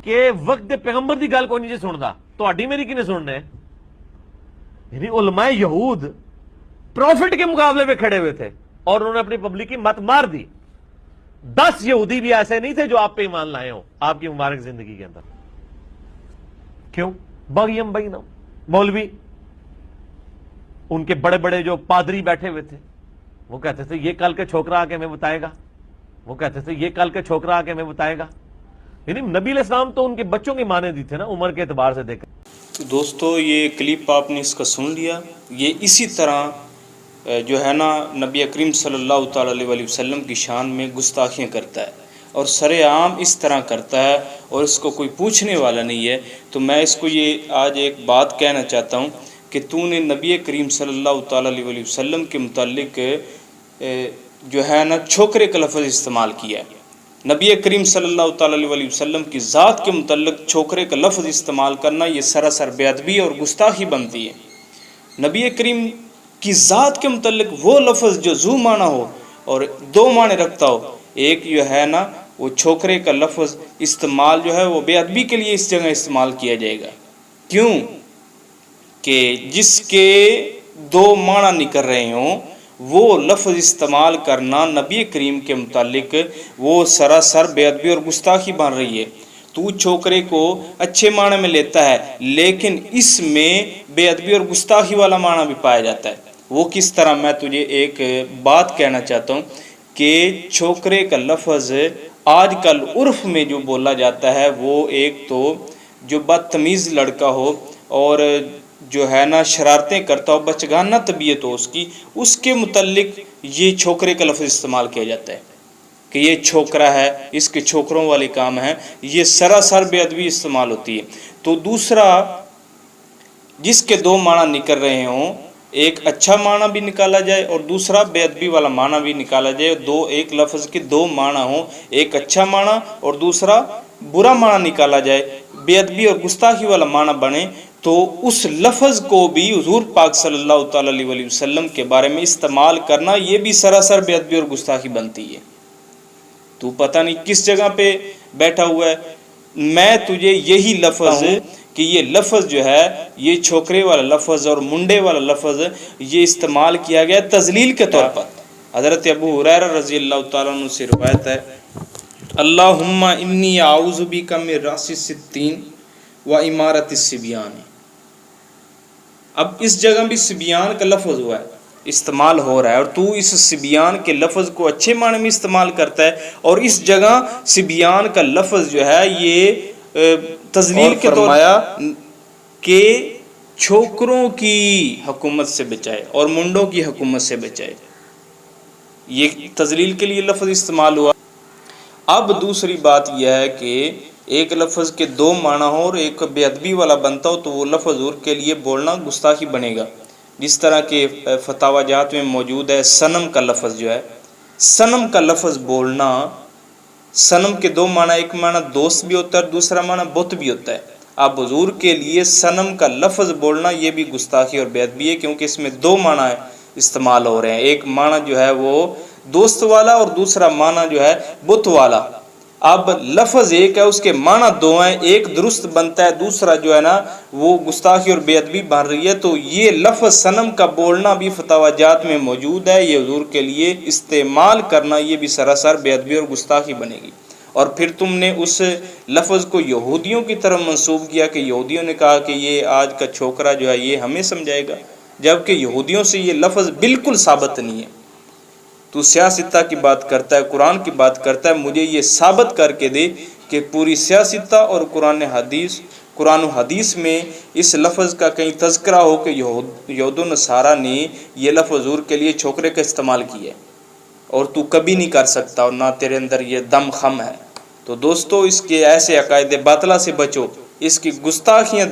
کہ وقت پیغمبر دی گل کوئی نہیں جی سندا، تہاڈی میری کنے سننا ہے؟ یعنی علماء یہود پروفٹ کے مقابلے میں کھڑے ہوئے تھے اور انہوں نے اپنی پبلک کی مت مار دی۔ 10 یہودی بھی ایسے نہیں تھے جو آپ پہ ایمان لائے ہوں آپ کی مبارک زندگی کے اندر۔ کیوں؟ بغیم بینہم، مولوی ان کے بڑے بڑے جو پادری بیٹھے ہوئے تھے، وہ کہتے تھے یہ کل کے چھوکرا آ کے ہمیں بتائے گا، وہ کہتے تھے یہ کل کے چھوکرا آ کے ہمیں بتائے گا۔ یعنی نبی علیہ السلام تو ان کے بچوں کی مانے دی تھے نا عمر کے اعتبار سے دیکھ۔ تو دوستو یہ کلپ آپ نے اس کا سن لیا، یہ اسی طرح جو ہے نا نبی کریم صلی اللہ تعالیٰ علیہ وسلم کی شان میں گستاخیاں کرتا ہے اور سر عام اس طرح کرتا ہے اور اس کو کوئی پوچھنے والا نہیں ہے۔ تو میں اس کو یہ آج ایک بات کہنا چاہتا ہوں کہ تو نے نبی کریم صلی اللہ تعالیٰ علیہ وسلم کے متعلق جو ہے نا چھوکرے کا لفظ استعمال کیا ہے۔ نبی کریم صلی اللہ تعالیٰ علیہ وسلم کی ذات کے متعلق چھوکرے کا لفظ استعمال کرنا یہ سراسر بے ادبی اور گستاخی بنتی ہے۔ نبی کریم کی ذات کے متعلق وہ لفظ جو ذو معنی ہو اور دو معنی رکھتا ہو، ایک جو ہے نا وہ چھوکرے کا لفظ استعمال جو ہے وہ بے ادبی کے لیے اس جگہ استعمال کیا جائے گا۔ کیوں؟ کہ جس کے دو معنی نکل رہے ہوں وہ لفظ استعمال کرنا نبی کریم کے متعلق وہ سراسر بے ادبی اور گستاخی بن رہی ہے۔ تو چھوکرے کو اچھے معنی میں لیتا ہے لیکن اس میں بے ادبی اور گستاخی والا معنی بھی پایا جاتا ہے۔ وہ کس طرح؟ میں تجھے ایک بات کہنا چاہتا ہوں کہ چھوکرے کا لفظ آج کل عرف میں جو بولا جاتا ہے وہ ایک تو جو بدتمیز لڑکا ہو اور جو ہے نا شرارتیں کرتا ہو، بچگانہ طبیعت ہو اس کے متعلق یہ چھوکرے کا لفظ استعمال کیا جاتا ہے کہ یہ چھوکرا ہے، اس کے چھوکروں والے کام ہیں، یہ سراسر بے ادبی استعمال ہوتی ہے۔ تو دوسرا جس کے دو معنی نکل رہے ہوں، ایک اچھا معنی بھی نکالا جائے اور دوسرا بے ادبی والا معنی بھی نکالا جائے، ایک لفظ کے دو معنی ہوں، ایک اچھا معنی اور دوسرا برا معنی نکالا جائے، بے ادبی اور گستاخی والا معنی بنے، تو اس لفظ کو بھی حضور پاک صلی اللہ تعالیٰ علیہ وسلم کے بارے میں استعمال کرنا یہ بھی سراسر بے ادبی اور گستاخی بنتی ہے۔ تو پتہ نہیں کس جگہ پہ بیٹھا ہوا ہے۔ میں تجھے یہی لفظ کہ یہ لفظ جو ہے یہ چھوکرے والا لفظ اور منڈے والا لفظ یہ استعمال کیا گیا تذلیل کے طور پر۔ حضرت ابو ہریرہ رضی اللہ تعالیٰ عنہ سے روایت ہے، اللہم انی اعوذ بک من رأس الستین و امارت الصبیان۔ اب اس جگہ بھی صبیان کا لفظ ہوا ہے، استعمال ہو رہا ہے، اور تو اس صبیان کے لفظ کو اچھے معنی میں استعمال کرتا ہے اور اس جگہ صبیان کا لفظ جو ہے یہ تذلیل کے طور پر کہ چھوکروں کی حکومت سے بچائے اور منڈوں کی حکومت سے بچائے، یہ تذلیل کے لیے لفظ استعمال ہوا۔ اب دوسری بات یہ ہے کہ ایک لفظ کے دو معنی ہو اور ایک بے ادبی والا بنتا ہو تو وہ لفظ حضور کے لیے بولنا گستاخی بنے گا۔ جس طرح کہ فتاوی جات میں موجود ہے صنم کا لفظ جو ہے، صنم کا لفظ بولنا، صنم کے دو معنی، ایک معنی دوست بھی ہوتا ہے اور دوسرا معنی بت بھی ہوتا ہے۔ اب حضور کے لیے صنم کا لفظ بولنا یہ بھی گستاخی اور بے ادبی ہے کیونکہ اس میں دو معنی استعمال ہو رہے ہیں، ایک معنی جو ہے وہ دوست والا اور دوسرا معنی جو ہے بت والا۔ اب لفظ ایک ہے، اس کے معنی دو ہیں، ایک درست بنتا ہے، دوسرا جو ہے نا وہ گستاخی اور بے ادبی بن رہی ہے۔ تو یہ لفظ صنم کا بولنا بھی فتاوی جات میں موجود ہے، یہ حضور کے لیے استعمال کرنا یہ بھی سراسر بے ادبی اور گستاخی بنے گی۔ اور پھر تم نے اس لفظ کو یہودیوں کی طرف منسوب کیا کہ یہودیوں نے کہا کہ یہ آج کا چھوکرا جو ہے یہ ہمیں سمجھائے گا، جبکہ یہودیوں سے یہ لفظ بالکل ثابت نہیں ہے۔ تو سیاستہ کی بات کرتا ہے، قرآن کی بات کرتا ہے، مجھے یہ ثابت کر کے دے کہ پوری سیاستہ اور قرآن و حدیث میں اس لفظ کا کہیں تذکرہ ہو کہ یہود و نصارہ نے یہ لفظ حضور کے لیے چھوکرے کا استعمال کیا ہے، اور تو کبھی نہیں کر سکتا اور نہ تیرے اندر یہ دم خم ہے۔ تو دوستو اس کے ایسے عقائد باطلہ سے بچو، اس کی گستاخیاں